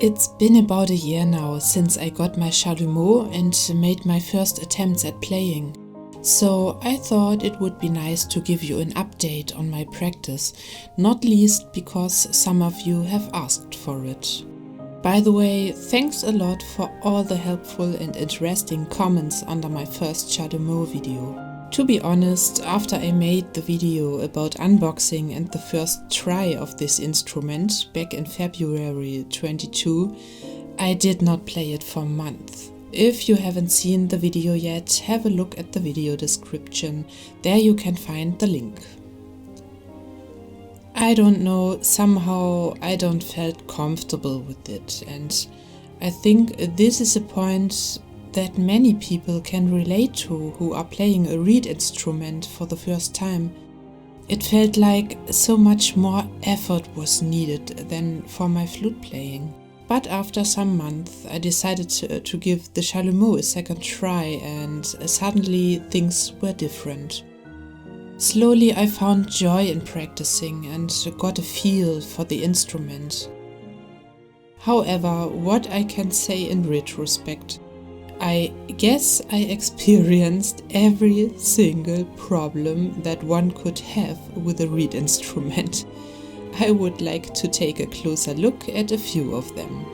It's been about a year now since I got my chalumeau and made my first attempts at playing. So I thought it would be nice to give you an update on my practice, not least because some of you have asked for it. By the way, thanks a lot for all the helpful and interesting comments under my first chalumeau video. To be honest, after I made the video about unboxing and the first try of this instrument back in February 22, I did not play it for months. If you haven't seen the video yet, have a look at the video description, there you can find the link. I don't know, somehow I don't felt comfortable with it, and I think this is a point that many people can relate to who are playing a reed instrument for the first time. It felt like so much more effort was needed than for my flute playing. But after some months I decided to give the chalumeau a second try, and suddenly things were different. Slowly I found joy in practicing and got a feel for the instrument. However, what I can say in retrospect, I guess I experienced every single problem that one could have with a reed instrument. I would like to take a closer look at a few of them.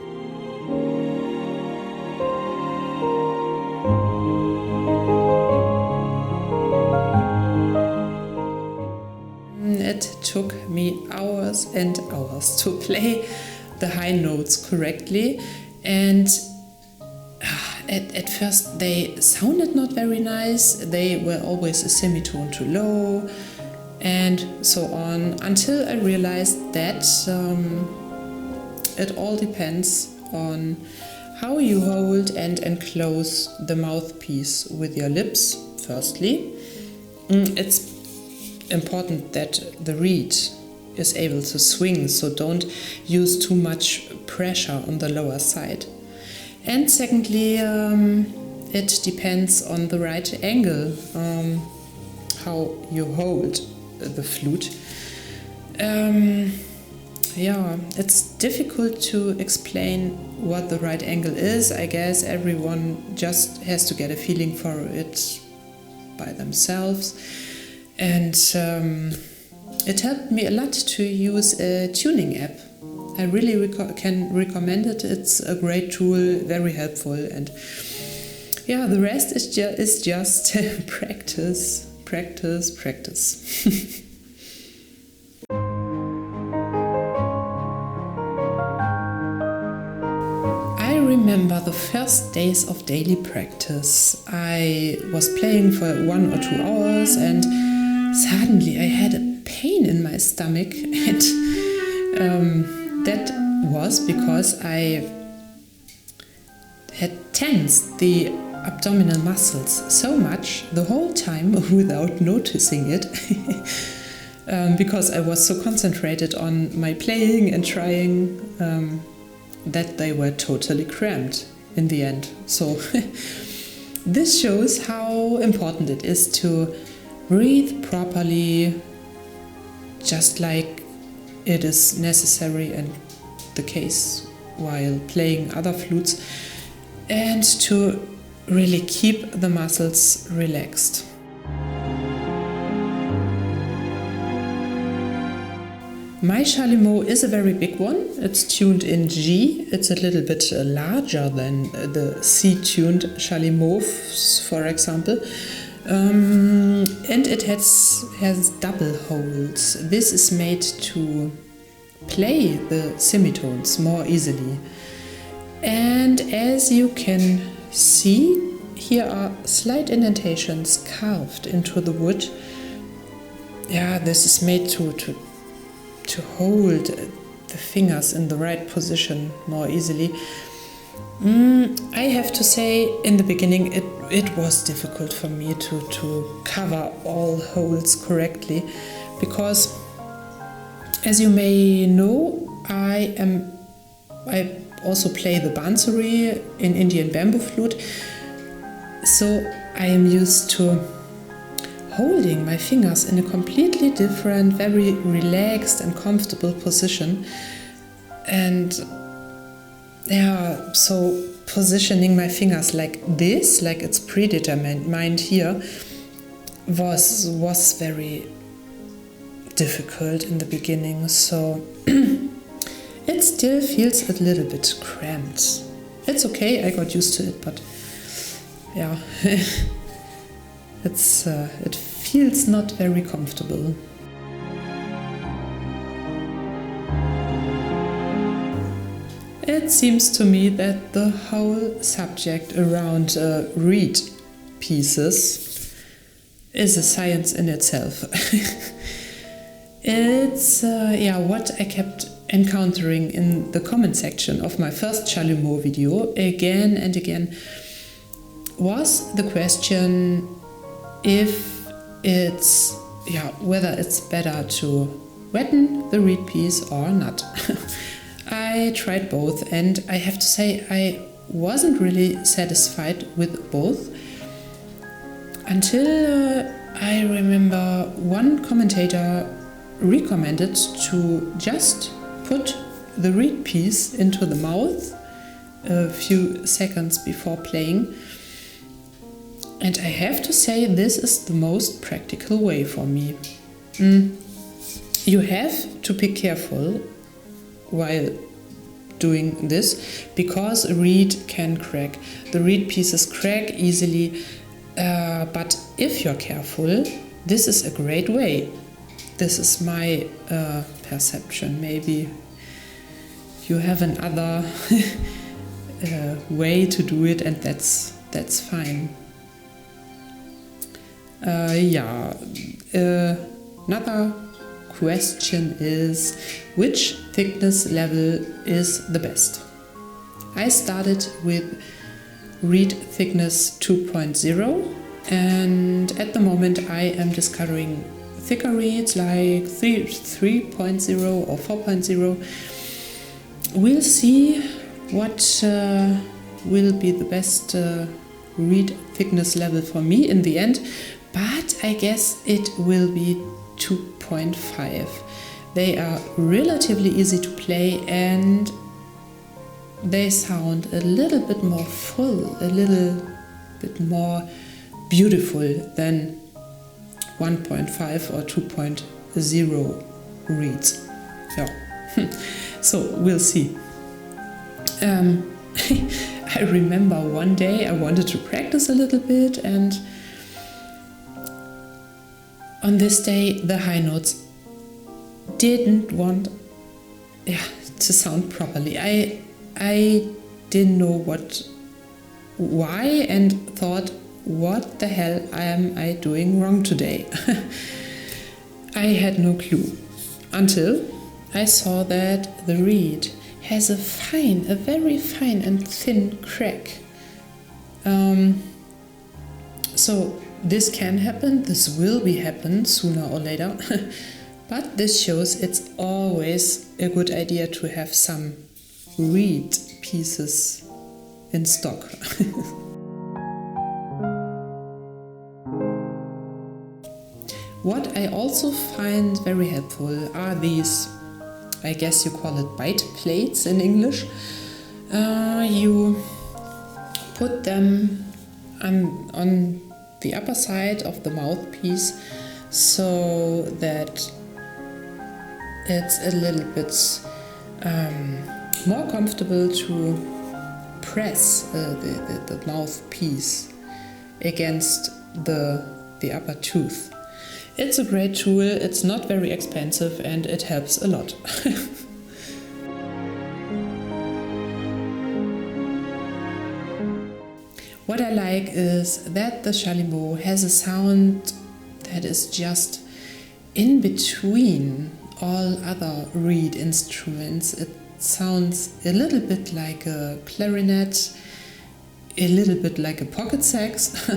It took me hours and hours to play the high notes correctly, and at first they sounded not very nice. They were always a semitone too low and so on, until I realized that it all depends on how you hold and enclose the mouthpiece with your lips. Firstly, it's important that the reed is able to swing, so don't use too much pressure on the lower side. And secondly, it depends on the right angle, how you hold the flute. It's difficult to explain what the right angle is. I guess everyone just has to get a feeling for it by themselves. And it helped me a lot to use a tuning app. I really can recommend it. It's a great tool, very helpful, and the rest is just practice. I remember the first days of daily practice. I was playing for 1 or 2 hours and suddenly I had a pain in my stomach, and that was because I had tensed the abdominal muscles so much the whole time without noticing it, because I was so concentrated on my playing and trying that they were totally cramped in the end. So this shows how important it is to breathe properly, just like it is necessary in the case while playing other flutes, and to really keep the muscles relaxed. My chalumeau is a very big one. It's tuned in G. It's a little bit larger than the C-tuned chalumeaus, for example. And it has double holes. This is made to play the semitones more easily. And as you can see, here are slight indentations carved into the wood. This is made to hold the fingers in the right position more easily. I have to say, in the beginning it was difficult for me to cover all holes correctly, because, as you may know, I also play the bansuri in Indian bamboo flute, so I am used to holding my fingers in a completely different, very relaxed and comfortable position. And yeah, so positioning my fingers like this, like it's predetermined here, was very difficult in the beginning. So it still feels a little bit cramped. It's okay, I got used to it, but yeah, it feels not very comfortable. It seems to me that the whole subject around reed pieces is a science in itself. It's what I kept encountering in the comment section of my first Chalumeau video again and again was the question if it's whether it's better to wetten the reed piece or not. I tried both, and I have to say I wasn't really satisfied with both until I remember one commentator recommended to just put the reed piece into the mouth a few seconds before playing. And I have to say this is the most practical way for me. You have to be careful while doing this because a reed can crack. The reed pieces crack easily, but if you're careful, this is a great way. This is my perception. Maybe you have another way to do it, and that's fine. Another question is, which thickness level is the best? I started with reed thickness 2.0, and at the moment I am discovering thicker reeds like 3.0 or 4.0. We'll see what will be the best reed thickness level for me in the end, but I guess it will be 2.5. They are relatively easy to play and they sound a little bit more full, a little bit more beautiful than 1.5 or 2.0 reeds. Yeah. So we'll see. I remember one day I wanted to practice a little bit, and on this day the high notes didn't want to sound properly. I didn't know why, and thought, what the hell am I doing wrong today? I had no clue until I saw that the reed has a very fine and thin crack. So this can happen, this will happen sooner or later, but this shows it's always a good idea to have some reed pieces in stock. What I also find very helpful are these, I guess you call it bite plates in English. You put them on the upper side of the mouthpiece so that it's a little bit more comfortable to press the mouthpiece against the upper tooth. It's a great tool, it's not very expensive, and it helps a lot. What I like is that the Chalumeau has a sound that is just in between all other reed instruments. It sounds a little bit like a clarinet, a little bit like a pocket sax,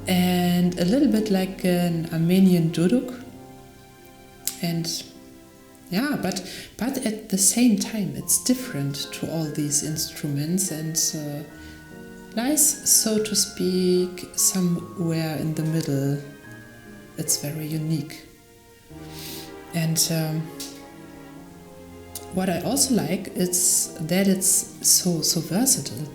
and a little bit like an Armenian duduk. And yeah, but at the same time it's different to all these instruments and lies, so to speak, somewhere in the middle. It's very unique. And what I also like is that it's so versatile.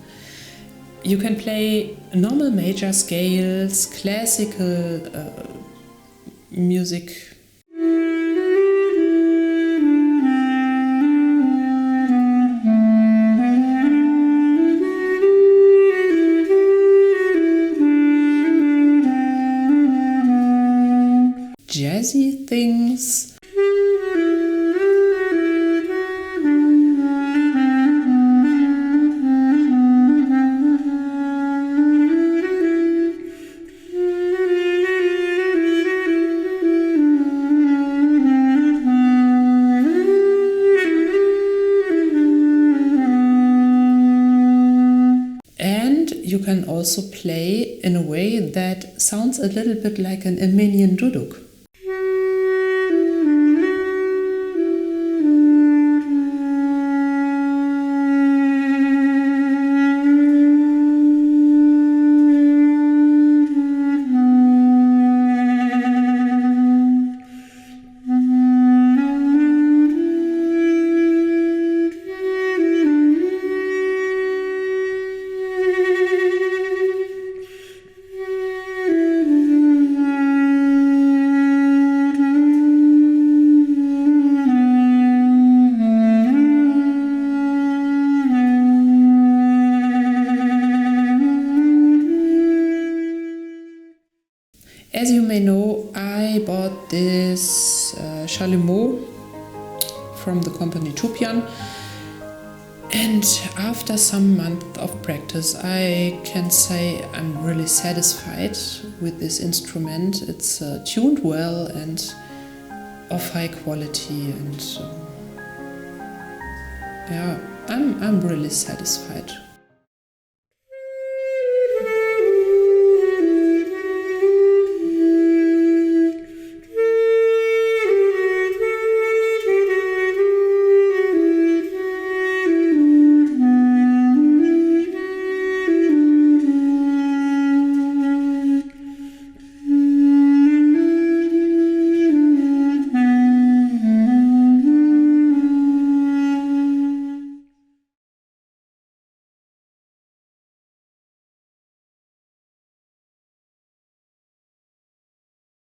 You can play normal major scales, classical music. Jazzy things. And you can also play in a way that sounds a little bit like an Armenian duduk. As you may know, I bought this chalumeau from the company Tupian, and after some months of practice I can say I'm really satisfied with this instrument. It's tuned well and of high quality, and yeah, I'm really satisfied